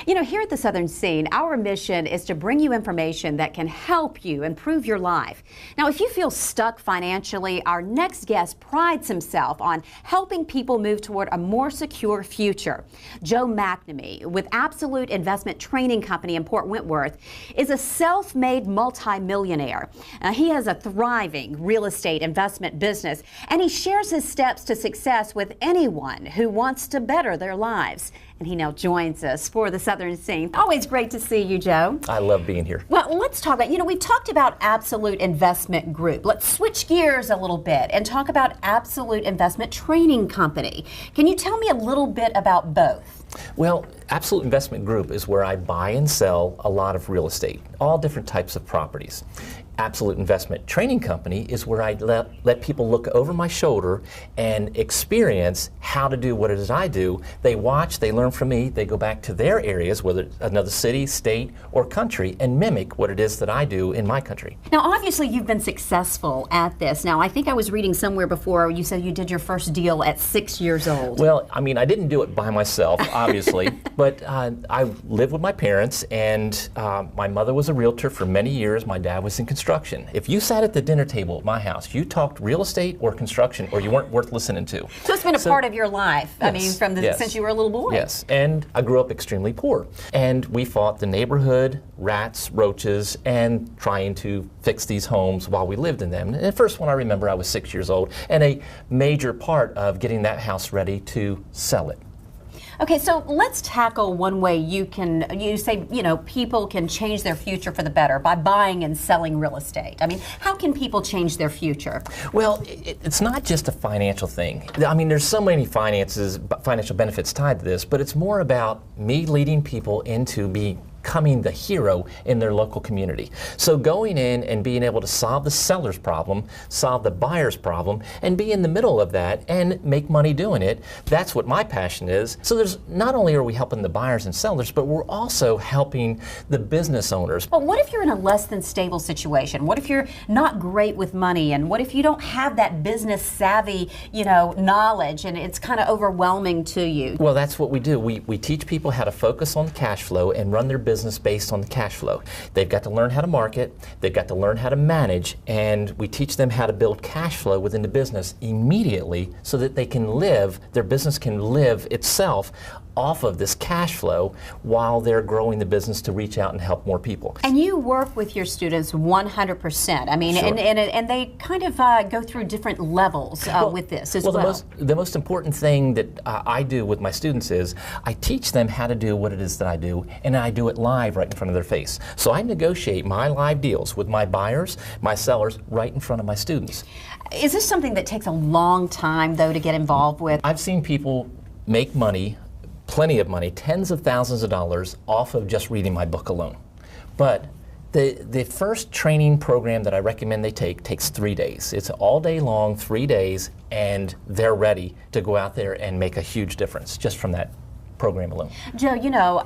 You know, here at the Southern Scene, our mission is to bring you information that can help you improve your life. Now, if you feel stuck financially, our next guest prides himself on helping people move toward a more secure future. Joe McNamee, with Absolute Investment Training Company in Port Wentworth, is a self-made multimillionaire. He has a thriving real estate investment business, and he shares his steps to success with anyone who wants to better their lives. And he now joins us for the Southern Scene. Always great to see you, Joe. I love being here. Well, let's talk about, we've talked about Absolute Investment Group. Let's switch gears a little bit and talk about Absolute Investment Training Company. Can you tell me a little bit about both? Well, Absolute Investment Group is where I buy and sell a lot of real estate, all different types of properties. Absolute Investment Training Company is where I let people look over my shoulder and experience how to do what it is I do. They watch, they learn from me, they go back to their areas, whether it's another city, state, or country, and mimic what it is that I do in my country. Now, obviously, you've been successful at this. Now, I think I was reading somewhere before you said you did your first deal at 6 years old. Well, I mean, I didn't do it by myself, obviously, but I lived with my parents, and my mother was a realtor for many years. My dad was in construction. If you sat at the dinner table at my house, you talked real estate or construction, or you weren't worth listening to. So it's been a part of your life. Yes, I mean, since you were a little boy. Yes, and I grew up extremely poor. And we fought the neighborhood, rats, roaches, and trying to fix these homes while we lived in them. And the first one I remember, I was 6 years old, and a major part of getting that house ready to sell it. Okay, so let's tackle one way you say, people can change their future for the better by buying and selling real estate. I mean, how can people change their future? Well, it's not just a financial thing. I mean, there's so many financial benefits tied to this, but it's more about me leading people into becoming the hero in their local community. So going in and being able to solve the seller's problem, solve the buyer's problem, and be in the middle of that and make money doing it, that's what my passion is. So not only are we helping the buyers and sellers, but we're also helping the business owners. But what if you're in a less than stable situation? What if you're not great with money? And what if you don't have that business savvy, knowledge, and it's kind of overwhelming to you? Well, that's what we do. We teach people how to focus on cash flow and run their business based on the cash flow. They've got to learn how to market, they've got to learn how to manage, and we teach them how to build cash flow within the business immediately so that their business can live itself off of this cash flow while they're growing the business to reach out and help more people. And you work with your students 100%. I mean, sure. and they kind of go through different levels with this as well. The most important thing that I do with my students is I teach them how to do what it is that I do, and I do it live right in front of their face. So I negotiate my live deals with my buyers, my sellers, right in front of my students. Is this something that takes a long time, though, to get involved with? I've seen people make money, plenty of money, tens of thousands of dollars off of just reading my book alone. But the first training program that I recommend they takes 3 days. It's all day long, 3 days, and they're ready to go out there and make a huge difference just from that program alone. Joe, you know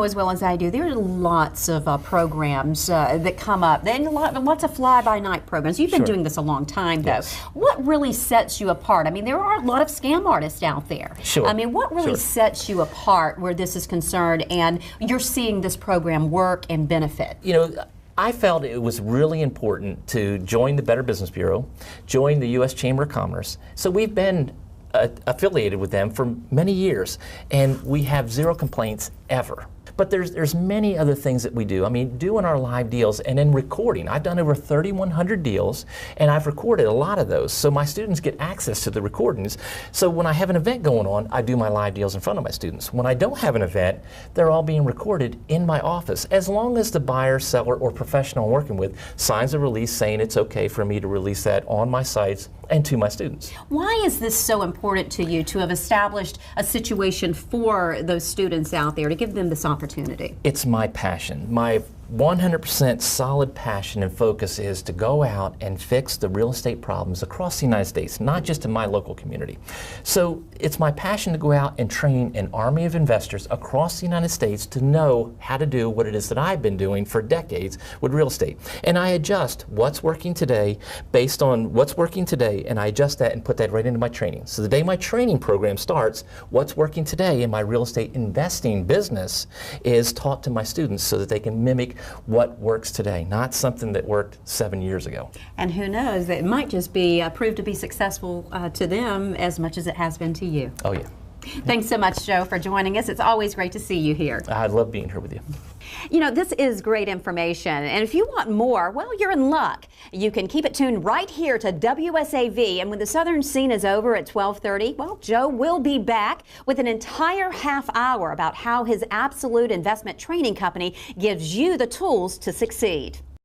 as well as I do, there are lots of programs that come up, and lots of fly-by-night programs. You've been doing this a long time, though. Yes. What really sets you apart? I mean, there are a lot of scam artists out there. Sure. I mean, what really sets you apart where this is concerned, and you're seeing this program work and benefit? I felt it was really important to join the Better Business Bureau, join the U.S. Chamber of Commerce. So we've been affiliated with them for many years, and we have zero complaints ever. But there's many other things that we do. I mean, doing our live deals and then recording. I've done over 3,100 deals, and I've recorded a lot of those. So my students get access to the recordings. So when I have an event going on, I do my live deals in front of my students. When I don't have an event, they're all being recorded in my office. As long as the buyer, seller, or professional I'm working with signs a release saying it's okay for me to release that on my sites and to my students. Why is this so important to you to have established a situation for those students out there to give them this opportunity? It's my passion. My 100% solid passion and focus is to go out and fix the real estate problems across the United States, not just in my local community. So it's my passion to go out and train an army of investors across the United States to know how to do what it is that I've been doing for decades with real estate. And I adjust what's working today based on what's working today, and I adjust that and put that right into my training. So the day my training program starts, what's working today in my real estate investing business is taught to my students so that they can mimic what works today, not something that worked 7 years ago. And who knows, it might just be proved to be successful to them as much as it has been to you. Oh yeah. Thanks so much, Joe, for joining us. It's always great to see you here. I love being here with you. You know, this is great information, and if you want more, well, you're in luck. You can keep it tuned right here to WSAV, and when the Southern Scene is over at 12:30, well, Joe will be back with an entire half hour about how his Absolute Investment Training Company gives you the tools to succeed.